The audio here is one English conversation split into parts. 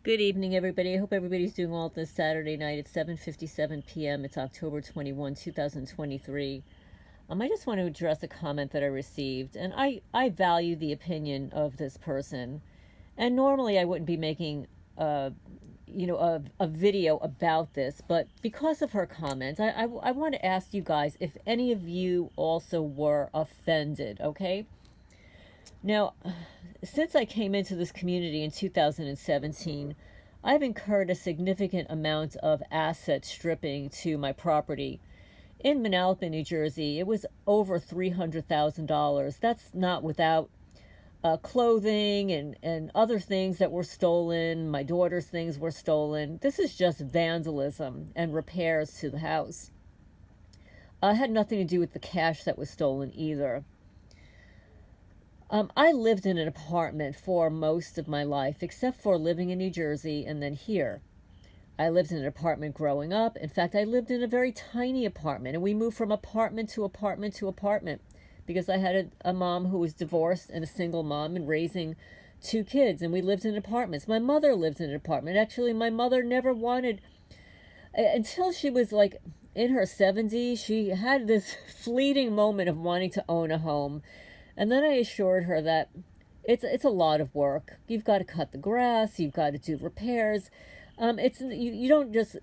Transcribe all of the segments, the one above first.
Good evening, everybody. I hope everybody's doing well this Saturday night. It's 7:57 p.m. It's October 21, 2023. I just want to address a comment that I received, and I value the opinion of this person. And normally I wouldn't be making a video about this, but because of her comments, I want to ask you guys if any of you also were offended, okay? Now, since I came into this community in 2017, I've incurred a significant amount of asset stripping to my property. In Manalapan, New Jersey, it was over $300,000. That's not without clothing and other things that were stolen. My daughter's things were stolen. This is just vandalism and repairs to the house. It had nothing to do with the cash that was stolen either. I lived in an apartment for most of my life, except for living in New Jersey and then here. I lived in an apartment growing up. In fact, I lived in a very tiny apartment, and we moved from apartment to apartment to apartment because I had a mom who was divorced and a single mom and raising two kids, and we lived in apartments. My mother lived in an apartment. Actually, my mother never wanted, until she was like in her 70s, she had this fleeting moment of wanting to own a home. And then I assured her that it's a lot of work. You've got to cut the grass. You've got to do repairs. You don't just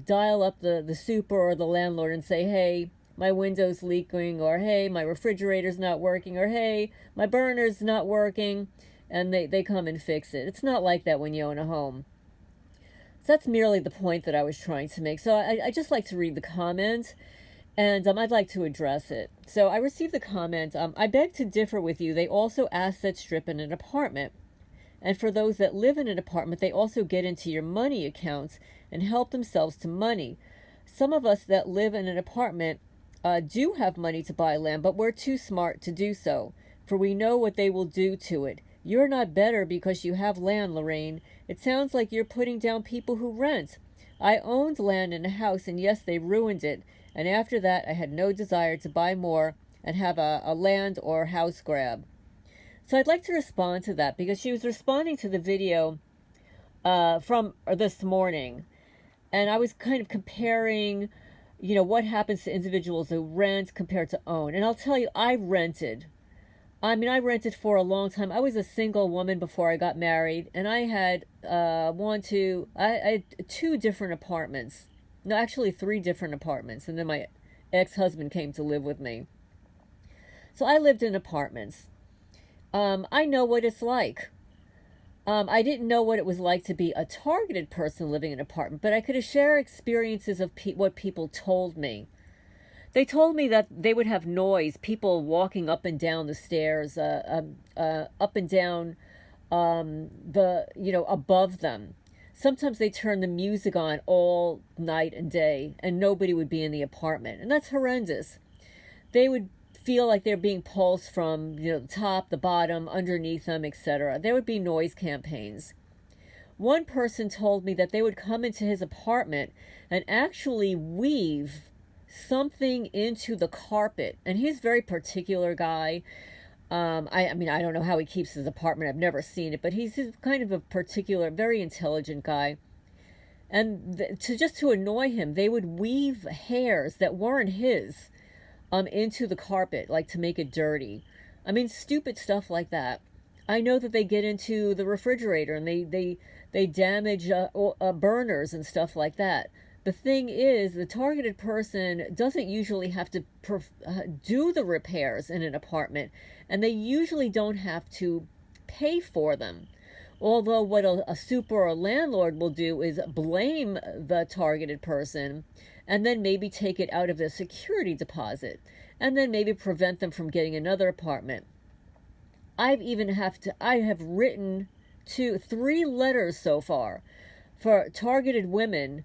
dial up the super or the landlord and say, hey, my window's leaking, or hey, my refrigerator's not working, or hey, my burner's not working, and they come and fix it. It's not like that when you own a home. So that's merely the point that I was trying to make. So I just like to read the comment, and I'd like to address it. So I received the comment, I beg to differ with you. They also asset strip in an apartment. And for those that live in an apartment, they also get into your money accounts and help themselves to money. Some of us that live in an apartment do have money to buy land, but we're too smart to do so, for we know what they will do to it. You're not better because you have land, Lorraine. It sounds like you're putting down people who rent. I owned land in a house, and yes, they ruined it. And after that, I had no desire to buy more and have a land or house grab. So I'd like to respond to that because she was responding to the video from this morning. And I was kind of comparing, what happens to individuals who rent compared to own. And I'll tell you, I rented. I rented for a long time. I was a single woman before I got married. And I had I had two different apartments. No, actually 3 different apartments. And then my ex-husband came to live with me. So I lived in apartments. I know what it's like. I didn't know what it was like to be a targeted person living in an apartment, but I could share experiences of what people told me. They told me that they would have noise, people walking up and down the stairs, up and down above them. Sometimes they turn the music on all night and day, and nobody would be in the apartment, and that's horrendous. They would feel like they're being pulsed from the top, the bottom, underneath them, etc. There would be noise campaigns. One person told me that they would come into his apartment and actually weave something into the carpet, and he's a very particular guy. I don't know how he keeps his apartment. I've never seen it, but he's kind of a particular, very intelligent guy. And to annoy him, they would weave hairs that weren't his into the carpet, like to make it dirty. Stupid stuff like that. I know that they get into the refrigerator and they damage burners and stuff like that. The thing is, the targeted person doesn't usually have to do the repairs in an apartment, and they usually don't have to pay for them. Although what a super or landlord will do is blame the targeted person and then maybe take it out of the security deposit and then maybe prevent them from getting another apartment. I have written 3 letters so far for targeted women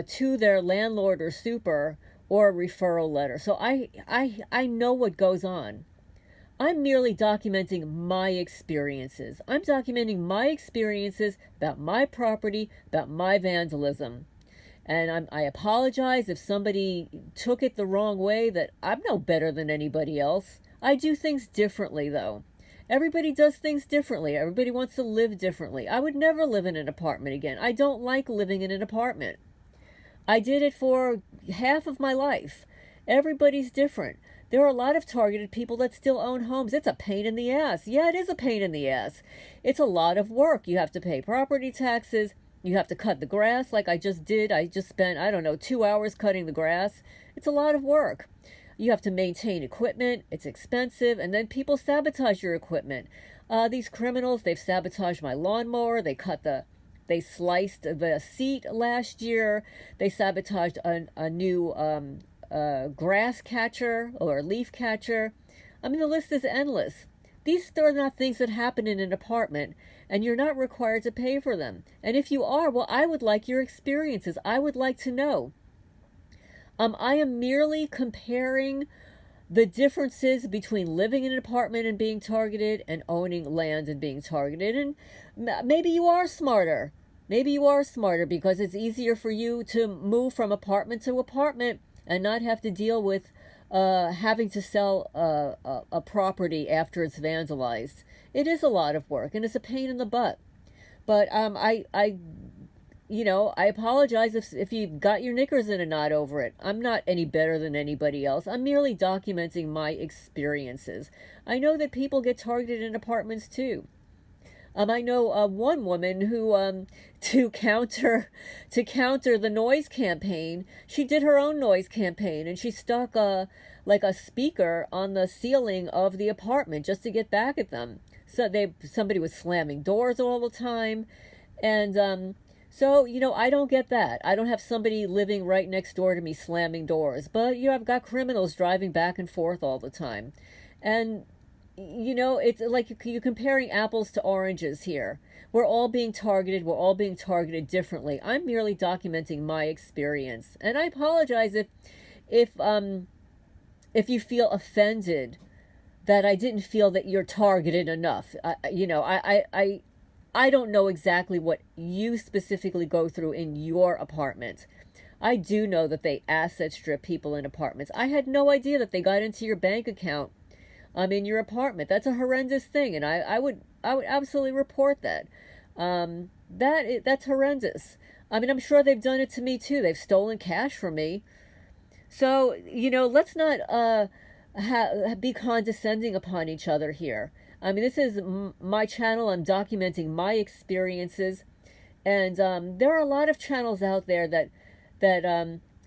to their landlord or super, or a referral letter. So I know what goes on. I'm merely documenting my experiences. I'm documenting my experiences about my property, about my vandalism. And I apologize if somebody took it the wrong way, that I'm no better than anybody else. I do things differently, though. Everybody does things differently. Everybody wants to live differently. I would never live in an apartment again. I don't like living in an apartment. I did it for half of my life. Everybody's different. There are a lot of targeted people that still own homes. It's a pain in the ass. Yeah, it is a pain in the ass. It's a lot of work. You have to pay property taxes. You have to cut the grass like I just did. I just spent, I don't know, 2 hours cutting the grass. It's a lot of work. You have to maintain equipment. It's expensive. And then people sabotage your equipment. These criminals, they've sabotaged my lawnmower. They sliced the seat last year. They sabotaged a new grass catcher or leaf catcher. I mean, the list is endless. These are not things that happen in an apartment, and you're not required to pay for them. And if you are, well, I would like your experiences. I would like to know. I am merely comparing the differences between living in an apartment and being targeted and owning land and being targeted. And maybe you are smarter. Maybe you are smarter because it's easier for you to move from apartment to apartment and not have to deal with having to sell a property after it's vandalized. It is a lot of work and it's a pain in the butt. But I apologize if you got your knickers in a knot over it. I'm not any better than anybody else. I'm merely documenting my experiences. I know that people get targeted in apartments too. I know one woman who, to counter the noise campaign, she did her own noise campaign, and she stuck like a speaker on the ceiling of the apartment just to get back at them. So somebody was slamming doors all the time, and so I don't get that. I don't have somebody living right next door to me slamming doors, but I've got criminals driving back and forth all the time, and it's like you're comparing apples to oranges here. We're all being targeted. We're all being targeted differently. I'm merely documenting my experience, and I apologize if you feel offended that I didn't feel that you're targeted enough. I don't know exactly what you specifically go through in your apartment. I do know that they asset strip people in apartments. I had no idea that they got into your bank account in your apartment. That's a horrendous thing, and I would absolutely report that. That's horrendous. I mean, I'm sure they've done it to me too. They've stolen cash from me. So let's not be condescending upon each other here. I mean, this is my channel. I'm documenting my experiences, and there are a lot of channels out there that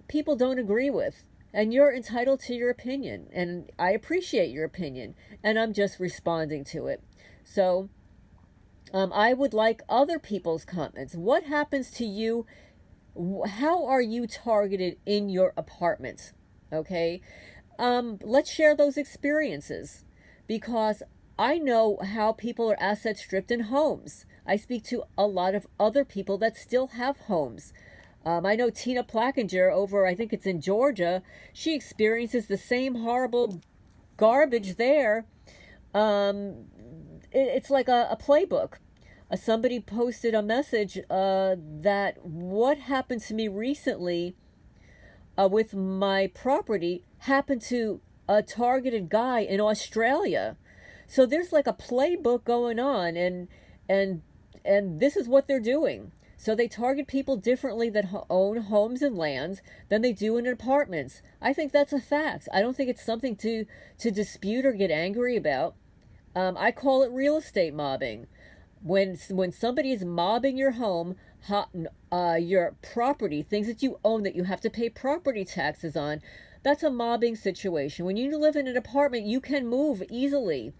people don't agree with. And you're entitled to your opinion, and I appreciate your opinion, and I'm just responding to it. So I would like other people's comments. What happens to you? How are you targeted in your apartment? Okay, let's share those experiences, because I know how people are asset stripped in homes. I speak to a lot of other people that still have homes. I know Tina Plackinger over, I think it's in Georgia, she experiences the same horrible garbage there. It's like a playbook. Somebody posted a message that what happened to me recently with my property happened to a targeted guy in Australia. So there's like a playbook going on, and this is what they're doing. So they target people differently that own homes and lands than they do in apartments. I think that's a fact. I don't think it's something to dispute or get angry about. I call it real estate mobbing. When somebody is mobbing your home, your property, things that you own that you have to pay property taxes on, that's a mobbing situation. When you live in an apartment, you can move easily.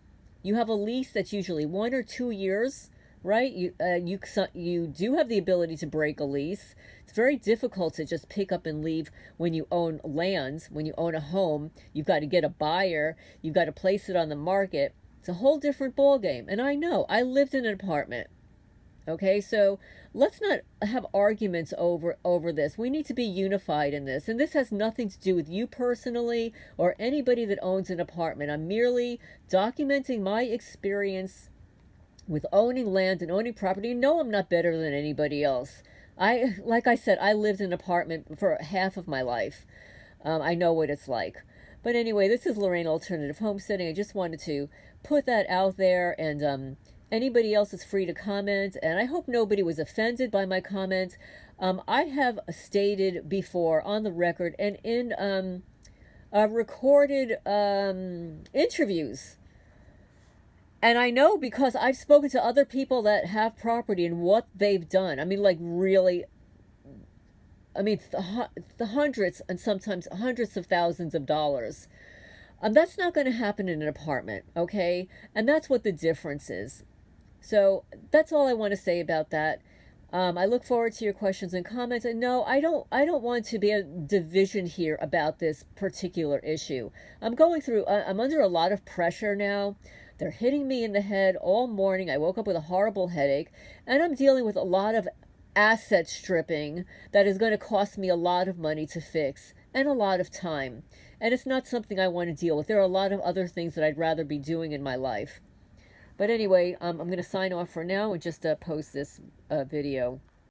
You have a lease that's usually 1 or 2 years. Right? You do have the ability to break a lease. It's very difficult to just pick up and leave when you own land. When you own a home, you've got to get a buyer. You've got to place it on the market. It's a whole different ballgame. And I know. I lived in an apartment. Okay, so let's not have arguments over this. We need to be unified in this. And this has nothing to do with you personally or anybody that owns an apartment. I'm merely documenting my experience with owning land and owning property. No, I'm not better than anybody else. Like I said, I lived in an apartment for half of my life. I know what it's like. But anyway, this is Lorraine Alternative Homesteading. I just wanted to put that out there, and anybody else is free to comment. And I hope nobody was offended by my comments. I have stated before on the record and in recorded interviews, and I know because I've spoken to other people that have property and what they've done. I mean, like, really, I mean, the hundreds and sometimes hundreds of thousands of dollars. That's not going to happen in an apartment, okay? And that's what the difference is. So that's all I want to say about that. I look forward to your questions and comments. And no, I don't want to be a division here about this particular issue. I'm under a lot of pressure now. They're hitting me in the head all morning. I woke up with a horrible headache, and I'm dealing with a lot of asset stripping that is going to cost me a lot of money to fix and a lot of time. And it's not something I want to deal with. There are a lot of other things that I'd rather be doing in my life. But anyway, I'm going to sign off for now and just post this video.